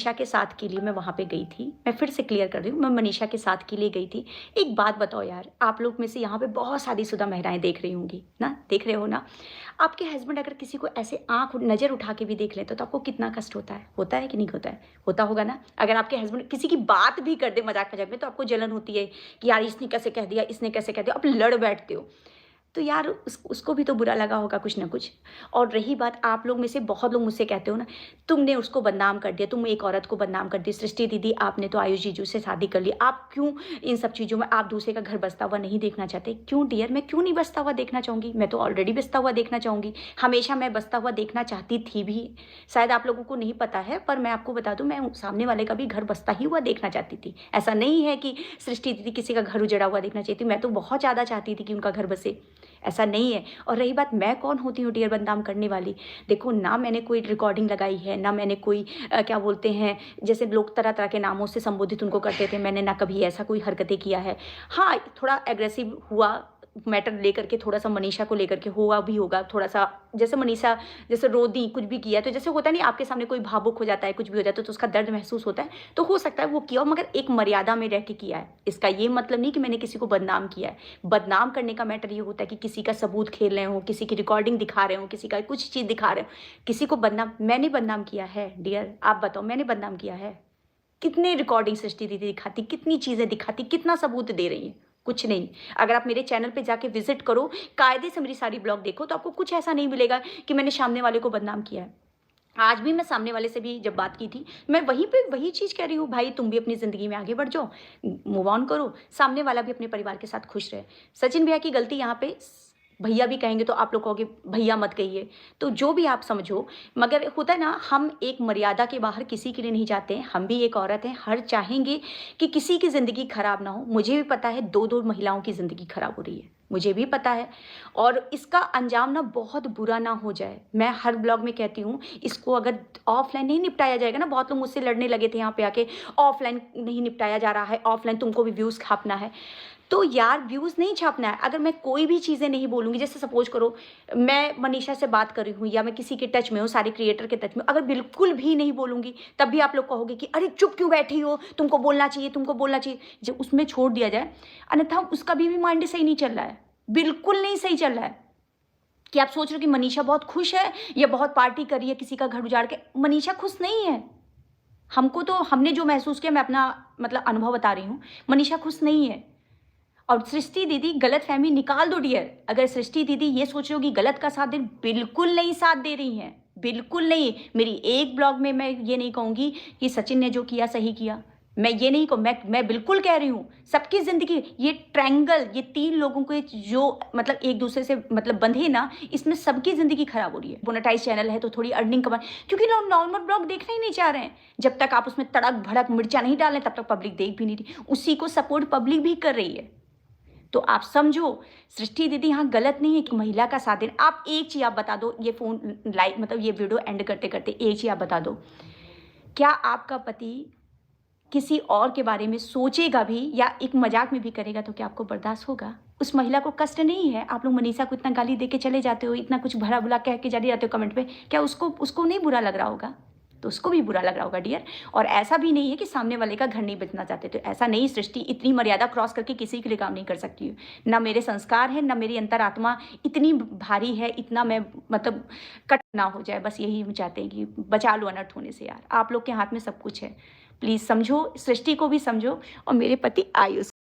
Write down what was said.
मनीषा के साथ के लिए मैं वहाँ पे गई थी। मैं फिर से क्लियर कर रही हूँ, मैं मनीषा के साथ के लिए गई थी। एक बात बताओ यार, आप लोग में से यहाँ पे बहुत शादीशुदा महिलाएँ देख रही होंगी ना, देख रहे हो ना? आपके हस्बैंड अगर किसी को ऐसे नज़र उठा के भी देख लें तो आपको कितना कष्ट होता है? होता है कि नहीं होता है? होता होगा ना? अगर आपके हस्बैंड किसी की बात भी कर दे मज़ाक-मज़ाक में तो आपको जलन होती है कि यार इसने कैसे कह दिया, इसने कैसे कह दिया, आप लड़ बैठते हो। तो यार उसको भी तो बुरा लगा होगा कुछ ना कुछ। और रही बात, आप लोग में से बहुत लोग मुझसे कहते हो ना, तुमने उसको बदनाम कर दिया, तुम एक औरत को बदनाम कर दी। सृष्टि दीदी, आपने तो आयुष जीजू से शादी कर ली, आप क्यों इन सब चीज़ों में आप दूसरे का घर बसता हुआ नहीं देखना चाहते? क्यों डियर, मैं क्यों नहीं बसता हुआ देखना चाहूँगी? मैं तो ऑलरेडी बसता हुआ देखना चाहूँगी। हमेशा मैं बसता हुआ देखना चाहती थी भी। शायद आप लोगों को नहीं पता है, पर मैं आपको बता दूँ, मैं सामने वाले का भी घर बसता ही हुआ देखना चाहती थी। ऐसा नहीं है कि सृष्टि दीदी किसी का घर उजड़ा हुआ देखना चाहती थी, मैं तो बहुत ज़्यादा चाहती थी कि उनका घर बसे। ऐसा नहीं है। और रही बात, मैं कौन होती हूँ डियर बदनाम करने वाली? देखो ना, मैंने कोई रिकॉर्डिंग लगाई है, ना मैंने कोई क्या बोलते हैं, जैसे लोग तरह-तरह के नामों से संबोधित उनको करते थे, मैंने ना कभी ऐसा कोई हरकतें किया है। हाँ, थोड़ा एग्रेसिव हुआ मैटर लेकर के, थोड़ा-सा मनीषा को लेकर के हुआ भी होगा, थोड़ा-सा जैसे मनीषा जैसे रो दी, कुछ भी किया, तो जैसे होता नहीं आपके सामने कोई भावुक हो जाता है, कुछ भी हो जाता है तो उसका दर्द महसूस होता है, तो हो सकता है वो किया हो, मगर एक मर्यादा में रह के किया है। इसका ये मतलब नहीं कि मैंने किसी को बदनाम किया है। बदनाम करने का मैटर ये होता है कि किसी का सबूत खेल रहे हो, किसी की रिकॉर्डिंग दिखा रहे हो, किसी का कुछ चीज़ दिखा रहे हो, किसी को बदनाम मैंने बदनाम किया है डियर? आप बताओ, मैंने बदनाम किया है? कितने रिकॉर्डिंग सृष्टि दीदी दिखाती, कितनी चीज़ें दिखाती, कितना सबूत दे रही हैं? कुछ नहीं। अगर आप मेरे चैनल पे जाके विज़िट करो, कायदे से मेरी सारी ब्लॉग देखो, तो आपको कुछ ऐसा नहीं मिलेगा कि मैंने सामने वाले को बदनाम किया है। आज भी मैं सामने वाले से भी जब बात की थी, मैं वहीं पे वही चीज़ कह रही हूँ, भाई तुम भी अपनी ज़िंदगी में आगे बढ़ जाओ, मूव ऑन करो, सामने वाला भी अपने परिवार के साथ खुश रहे। सचिन भैया की गलती यहाँ पे भैया भी कहेंगे तो आप लोग कहोगे भैया मत कहिए, तो जो भी आप समझो, मगर होता है ना, हम एक मर्यादा के बाहर किसी के लिए नहीं जाते हैं, हम भी एक औरत हैं, हर चाहेंगे कि किसी की ज़िंदगी खराब ना हो। मुझे भी पता है 2-2 महिलाओं की ज़िंदगी खराब हो रही है, मुझे भी पता है, और इसका अंजाम ना बहुत बुरा ना हो जाए। मैं हर ब्लॉग में कहती हूँ, इसको अगर ऑफलाइन नहीं निपटाया जाएगा ना, बहुत लोग मुझसे लड़ने लगे थे यहाँ पे आके, ऑफलाइन नहीं निपटाया जा रहा है, ऑफलाइन तुमको भी व्यूज़ छापना है। तो यार व्यूज़ नहीं छापना है, अगर मैं कोई भी चीज़ें नहीं बोलूँगी, जैसे सपोज़ करो मैं मनीषा से बात कर रही हूँ या मैं किसी के टच में हूँ, सारे क्रिएटर के टच में, अगर बिल्कुल भी नहीं बोलूँगी, तब भी आप लोग कहोगे कि अरे चुप क्यों बैठी हो? तुमको बोलना चाहिए, तुमको बोलना चाहिए। जब उसमें छोड़ दिया जाए, अन्यथा उसका भी माइंड सही नहीं चल रहा है, बिल्कुल नहीं सही चल रहा है। कि आप सोच रहे हो कि मनीषा बहुत खुश है या बहुत पार्टी कर रही है किसी का घर उजाड़ के। मनीषा खुश नहीं है। हमको तो हमने जो महसूस किया, मैं अपना मतलब अनुभव बता रही हूँ, मनीषा खुश नहीं है। और सृष्टि दीदी, गलतफ़हमी निकाल दो डियर। अगर सृष्टि दीदी ये सोच रही हो कि गलत का साथ दे, बिल्कुल नहीं साथ दे रही हैं, बिल्कुल नहीं। मेरी एक ब्लॉग में मैं ये नहीं कहूँगी कि सचिन ने जो किया सही किया। मैं ये नहीं कहूँ, मैं बिल्कुल कह रही हूँ, सबकी ज़िंदगी ये ट्रायंगल, ये 3 लोगों को जो मतलब एक दूसरे से मतलब बंधे ना, इसमें सबकी ज़िंदगी खराब हो रही है। मोनेटाइज़ चैनल है तो थोड़ी अर्निंग कमा, क्योंकि लोग नॉर्मल ब्लॉग देखना ही नहीं चाह रहे हैं। जब तक आप उसमें तड़क-भड़क मिर्चा नहीं डालें, तब तक पब्लिक देख भी नहीं रही। उसी को सपोर्ट पब्लिक भी कर रही है। तो आप समझो, सृष्टि दीदी यहाँ गलत नहीं है कि महिला का साथ देना। आप एक चीज़ आप बता दो, ये फ़ोन लाइव मतलब ये वीडियो एंड करते-करते एक चीज़ आप बता दो, क्या आपका पति किसी और के बारे में सोचेगा भी या एक मज़ाक में भी करेगा तो क्या आपको बर्दाश्त होगा? उस महिला को कष्ट नहीं है? आप लोग मनीषा को इतना गाली दे के चले जाते हो, इतना कुछ भला-बुरा कह के चले जाते हो कमेंट में, क्या उसको नहीं बुरा लग रहा होगा? तो उसको भी बुरा लग रहा होगा डियर। और ऐसा भी नहीं है कि सामने वाले का घर नहीं बचना चाहते, तो ऐसा नहीं, सृष्टि इतनी मर्यादा क्रॉस करके किसी के लिए काम नहीं कर सकती हूँ। ना मेरे संस्कार है, ना मेरी अंतरात्मा इतनी भारी है, इतना मैं मतलब कट ना हो जाए, बस यही हम चाहते हैं कि बचा लो अनर्थ होने से यार। आप लोग के हाथ में सब कुछ है। प्लीज़ समझो, सृष्टि को भी समझो और मेरे पति आयुष